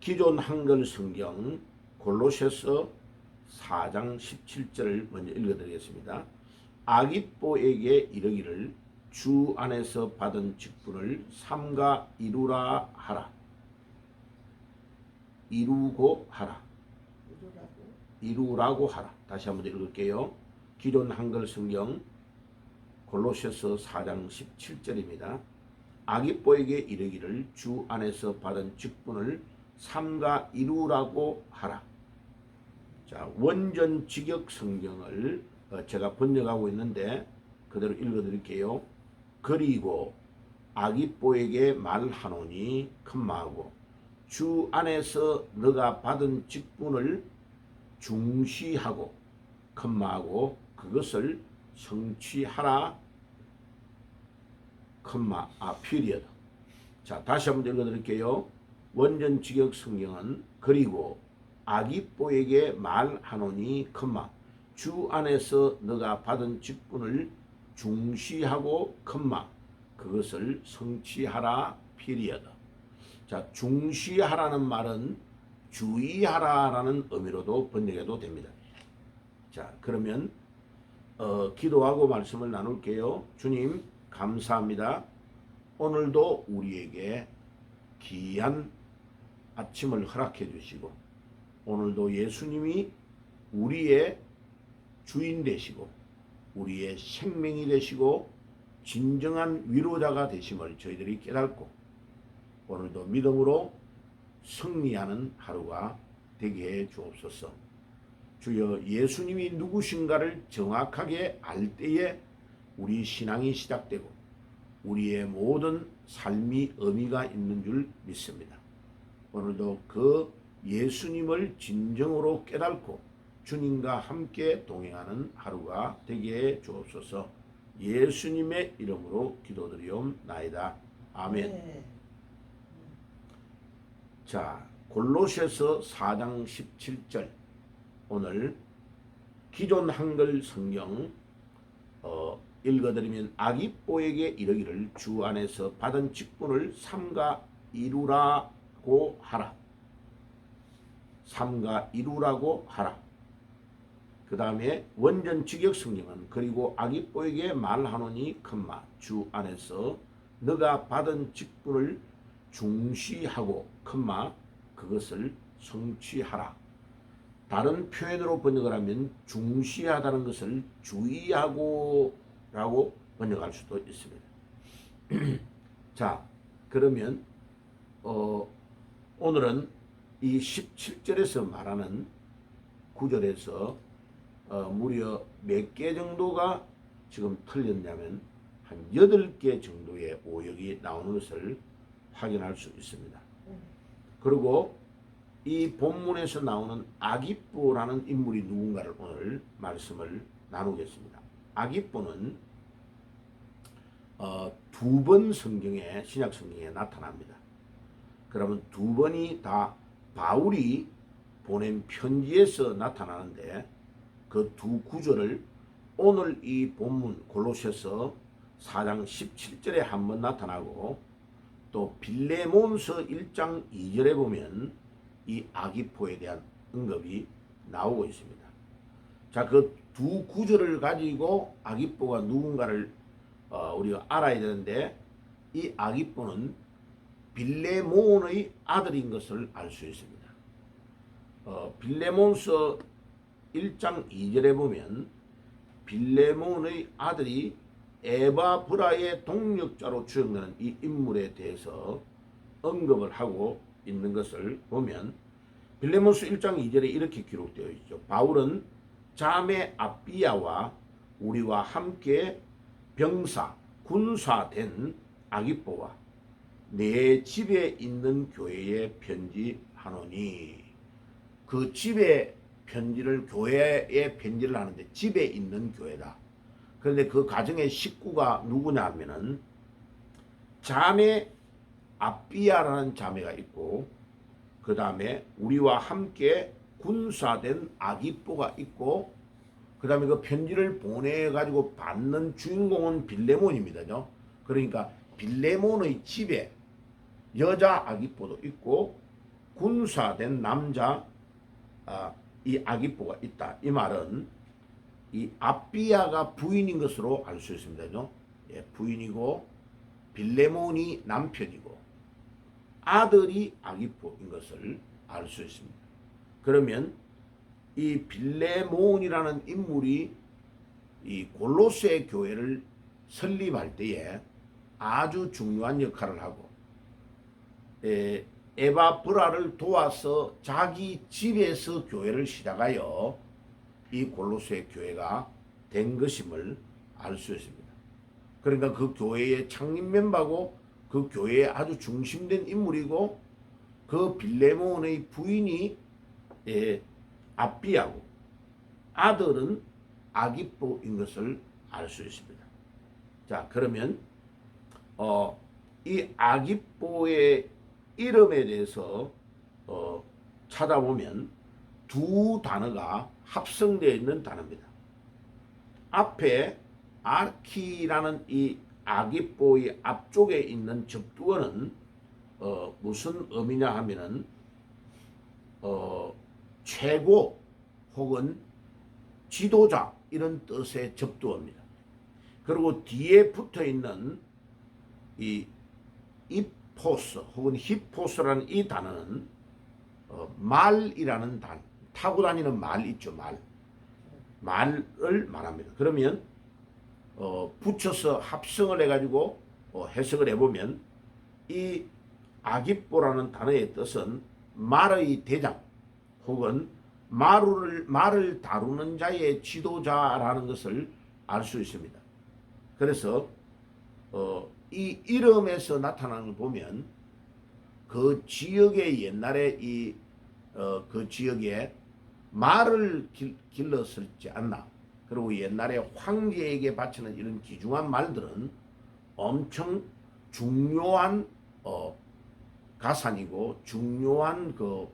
기존 한글 성경 골로새서 4장 17절을 먼저 읽어드리겠습니다. 아기뽀에게 이르기를 주 안에서 받은 직분을 삼가 이루라 하라. 이루고 하라. 이루라고 하라. 다시 한번 읽을게요. 기존 한글 성경 골로새서 4장 17절입니다. 아기뽀에게 이르기를 주 안에서 받은 직분을 삼가 이루라고 하라. 자, 원전 직역 성경을 제가 번역하고 있는데 그대로 읽어드릴게요. 그리고 아기뽀에게 말하노니 컴마하고 주 안에서 너가 받은 직분을 중시하고 컴마하고 그것을 성취하라. 컴마 피리어드. 자, 다시 한번 읽어드릴게요. 원전 직역 성경은 그리고 아기뽀에게 말하노니 컴마 주 안에서 너가 받은 직분을 중시하고 컴마 그것을 성취하라 피리어드. 자, 중시하라는 말은 주의하라라는 의미로도 번역해도 됩니다. 자, 그러면 기도하고 말씀을 나눌게요. 주님 감사합니다. 오늘도 우리에게 귀한 아침을 허락해 주시고 오늘도 예수님이 우리의 주인 되시고 우리의 생명이 되시고 진정한 위로자가 되심을 저희들이 깨닫고 오늘도 믿음으로 승리하는 하루가 되게 해 주옵소서. 주여 예수님이 누구신가를 정확하게 알 때에 우리 신앙이 시작되고 우리의 모든 삶이 의미가 있는 줄 믿습니다. 오늘도 그 예수님을 진정으로 깨닫고 주님과 함께 동행하는 하루가 되게 해 주옵소서. 예수님의 이름으로 기도드리옵나이다. 아멘. 네. 자, 골로새서 4장 17절 오늘 기존 한글 성경 읽어드리면 아기뽀에게 이르기를 주 안에서 받은 직분을 삼가 이루라고 하라. 삼가 이루라고 하라. 그 다음에 원전 직역 성경은 그리고 아기뽀에게 말하노니 컴마 주 안에서 너가 받은 직분을 중시하고 컴마 그것을 성취하라. 다른 표현으로 번역을 하면 중시하다는 것을 주의하고 라고 번역할 수도 있습니다. 자, 그러면 오늘은 이 17절에서 말하는 구절에서 무려 몇 개 정도가 지금 틀렸냐면 한 8개 정도의 오역이 나오는 것을 확인할 수 있습니다. 그리고 이 본문에서 나오는 아기뽀라는 인물이 누군가를 오늘 말씀을 나누겠습니다. 아기뽀는 두 번 성경에 신약 성경에 나타납니다. 그러면 두 번이 다 바울이 보낸 편지에서 나타나는데 그 두 구절을 오늘 이 본문 골로새서 4장 17절에 한번 나타나고 또 빌레몬서 1장 2절에 보면 이 아기뽀에 대한 언급이 나오고 있습니다. 자, 그 두 구절을 가지고 아기뽀가 누군가를 우리가 알아야 되는데 이 아기뽀는 빌레몬의 아들인 것을 알 수 있습니다. 빌레몬서 1장 2절에 보면 빌레몬의 아들이 에바브라의 동력자로 추정되는 이 인물에 대해서 언급을 하고 있는 것을 보면 빌레몬서 1장 2절에 이렇게 기록되어 있죠. 바울은 자매 아비야와 우리와 함께 병사, 군사된 아기뽀와 내 집에 있는 교회에 편지하노니 그 집에 편지를 교회에 편지를 하는데 집에 있는 교회다. 그런데 그 가정의 식구가 누구냐 하면은 자매 아비야라는 자매가 있고 그 다음에 우리와 함께 군사된 아기뽀가 있고 그 다음에 그 편지를 보내가지고 받는 주인공은 빌레몬입니다. 그러니까 빌레몬의 집에 여자 아기뽀도 있고 군사된 남자 이 아기뽀가 있다. 이 말은 이 아비야가 부인인 것으로 알 수 있습니다. 예, 부인이고 빌레몬이 남편이고 아들이 아기뽀인 것을 알 수 있습니다. 그러면 이 빌레몬이라는 인물이 이 골로새 교회를 설립할 때에 아주 중요한 역할을 하고 에바브라를 도와서 자기 집에서 교회를 시작하여 이 골로새 교회가 된 것임을 알 수 있습니다. 그러니까 그 교회의 창립 멤버고 그 교회의 아주 중심된 인물이고 그 빌레몬의 부인이 아비야고 아들은 아기뽀인 것을 알 수 있습니다. 자, 그러면 이 아기뽀의 이름에 대해서 찾아보면 두 단어가 합성되어 있는 단어입니다. 앞에 아키라는 이 아기뽀의 앞쪽에 있는 접두어는 무슨 의미냐 하면은 최고 혹은 지도자 이런 뜻의 접두어입니다. 그리고 뒤에 붙어 있는 이 이포스 혹은 히포스라는 이 단어는 말이라는 단어, 타고 다니는 말 있죠, 말을 말합니다. 그러면 붙여서 합성을 해가지고 해석을 해보면 이 아기뽀라는 단어의 뜻은 말의 대장 혹은 말을 다루는 자의 지도자라는 것을 알 수 있습니다. 그래서 이 이름에서 나타나는 걸 보면 그 지역의 옛날에 그 지역에 말을 길렀을지 않나. 그리고 옛날에 황제에게 바치는 이런 귀중한 말들은 엄청 중요한 가산이고 중요한 그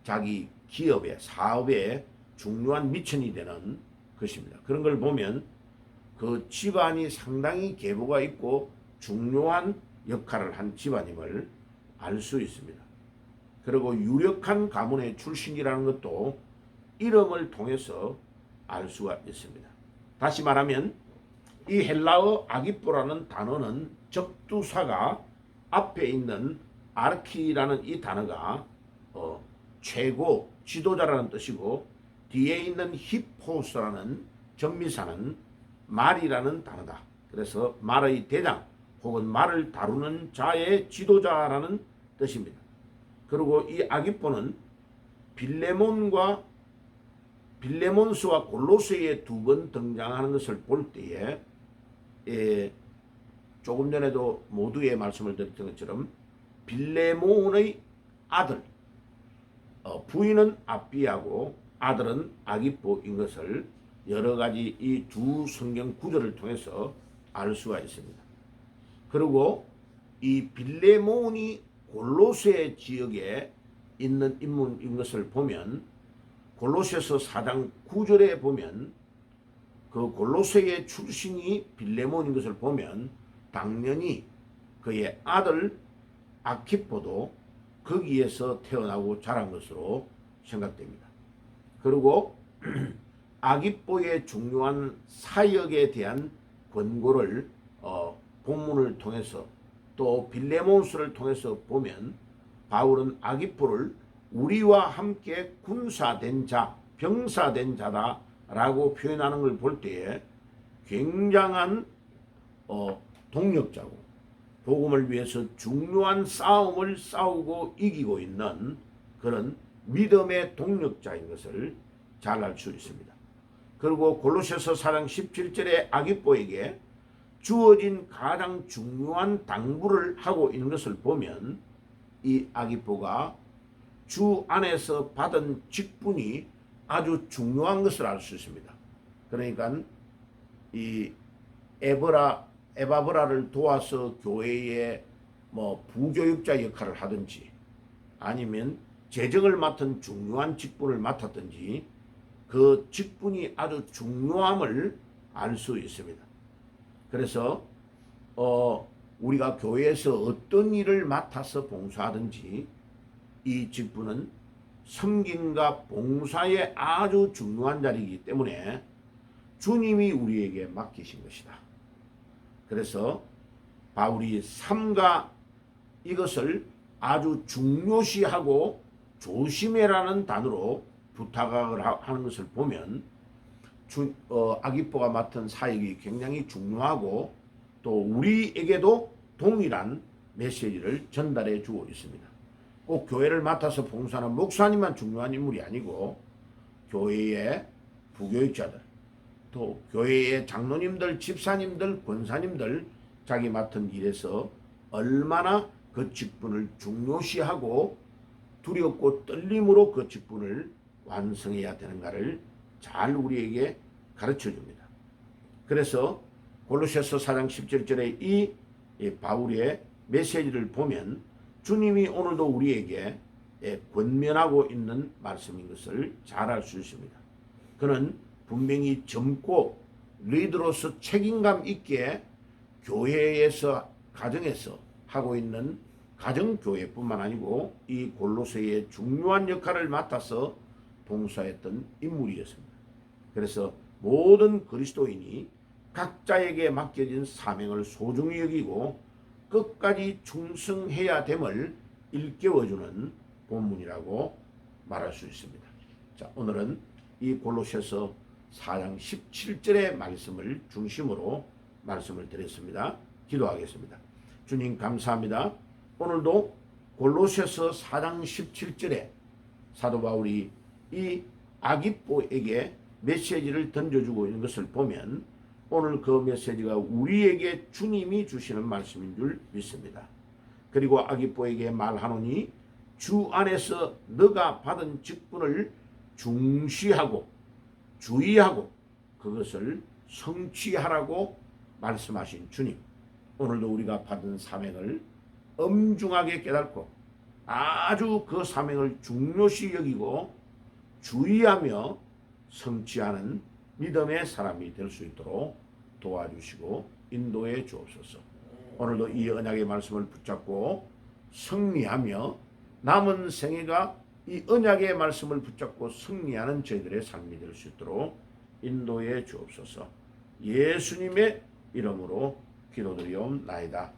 자기 기업의 사업에 중요한 미천이 되는 것입니다. 그런 걸 보면 그 집안이 상당히 계보가 있고 중요한 역할을 한 집안임을 알 수 있습니다. 그리고 유력한 가문의 출신이라는 것도 이름을 통해서 알 수가 있습니다. 다시 말하면 이 헬라어 아기뽀라는 단어는 접두사가 앞에 있는 아르키라는 이 단어가 최고 지도자라는 뜻이고 뒤에 있는 히포스라는 전미사는 말이라는 단어다. 그래서 말의 대장 혹은 말을 다루는 자의 지도자라는 뜻입니다. 그리고 이 아기뽀는 빌레몬스와 골로새에 두 번 등장하는 것을 볼 때에 조금 전에도 모두의 말씀을 드렸던 것처럼 빌레몬의 아들, 부인은 아비야고 아들은 아기뽀인 것을 여러 가지 이 두 성경 구절을 통해서 알 수가 있습니다. 그리고 이 빌레몬이 골로새 지역에 있는 인물인 것을 보면 골로새서 4장 9절에 보면 그 골로새의 출신이 빌레몬인 것을 보면 당연히 그의 아들 아키포도 거기에서 태어나고 자란 것으로 생각됩니다. 그리고 아기뽀의 중요한 사역에 대한 권고를 본문을 통해서 또 빌레몬스를 통해서 보면 바울은 아기뽀를 우리와 함께 군사된 자, 병사된 자다라고 표현하는 걸 볼 때에 굉장한 동력자고 복음을 위해서 중요한 싸움을 싸우고 이기고 있는 그런 믿음의 동력자인 것을 잘 알 수 있습니다. 그리고 골로새서 4장 17절에 아기뽀에게 주어진 가장 중요한 당부를 하고 있는 것을 보면 이 아기뽀가 주 안에서 받은 직분이 아주 중요한 것을 알 수 있습니다. 그러니까 이 에바브라를 도와서 교회의 부교육자 역할을 하든지 아니면 재정을 맡은 중요한 직분을 맡았든지 그 직분이 아주 중요함을 알 수 있습니다. 그래서 우리가 교회에서 어떤 일을 맡아서 봉사하든지 이 직분은 섬김과 봉사에 아주 중요한 자리이기 때문에 주님이 우리에게 맡기신 것이다. 그래서 바울이 삼가 이것을 아주 중요시하고 조심해라는 단어로 부탁을 하는 것을 보면 아기뽀가 맡은 사역이 굉장히 중요하고 또 우리에게도 동일한 메시지를 전달해 주고 있습니다. 꼭 교회를 맡아서 봉사하는 목사님만 중요한 인물이 아니고 교회의 부교육자들, 또 교회의 장로님들, 집사님들, 권사님들 자기 맡은 일에서 얼마나 그 직분을 중요시하고 두렵고 떨림으로 그 직분을 완성해야 되는가를 잘 우리에게 가르쳐 줍니다. 그래서 골로새서 4장 17절에 이 바울의 메시지를 보면 주님이 오늘도 우리에게 권면하고 있는 말씀인 것을 잘 알 수 있습니다. 그는 분명히 젊고 리더로서 책임감 있게 교회에서 가정에서 하고 있는 가정교회뿐만 아니고 이 골로새의 중요한 역할을 맡아서 봉사했던 인물이었습니다. 그래서 모든 그리스도인이 각자에게 맡겨진 사명을 소중히 여기고 끝까지 충성해야 됨을 일깨워주는 본문이라고 말할 수 있습니다. 자, 오늘은 이 골로새서 4장 17절의 말씀을 중심으로 말씀을 드렸습니다. 기도하겠습니다. 주님 감사합니다. 오늘도 골로새서 4장 17절에 사도 바울이 이 아기뽀에게 메시지를 던져주고 있는 것을 보면 오늘 그 메시지가 우리에게 주님이 주시는 말씀인 줄 믿습니다. 그리고 아기뽀에게 말하노니 주 안에서 너가 받은 직분을 중시하고 주의하고 그것을 성취하라고 말씀하신 주님, 오늘도 우리가 받은 사명을 엄중하게 깨닫고 아주 그 사명을 중요시 여기고 주의하며 성취하는 믿음의 사람이 될 수 있도록 도와주시고 인도해 주옵소서. 오늘도 이 언약의 말씀을 붙잡고 승리하며 남은 생애가 이 언약의 말씀을 붙잡고 승리하는 저희들의 삶이 될 수 있도록 인도해 주옵소서. 예수님의 이름으로 기도드리옵나이다.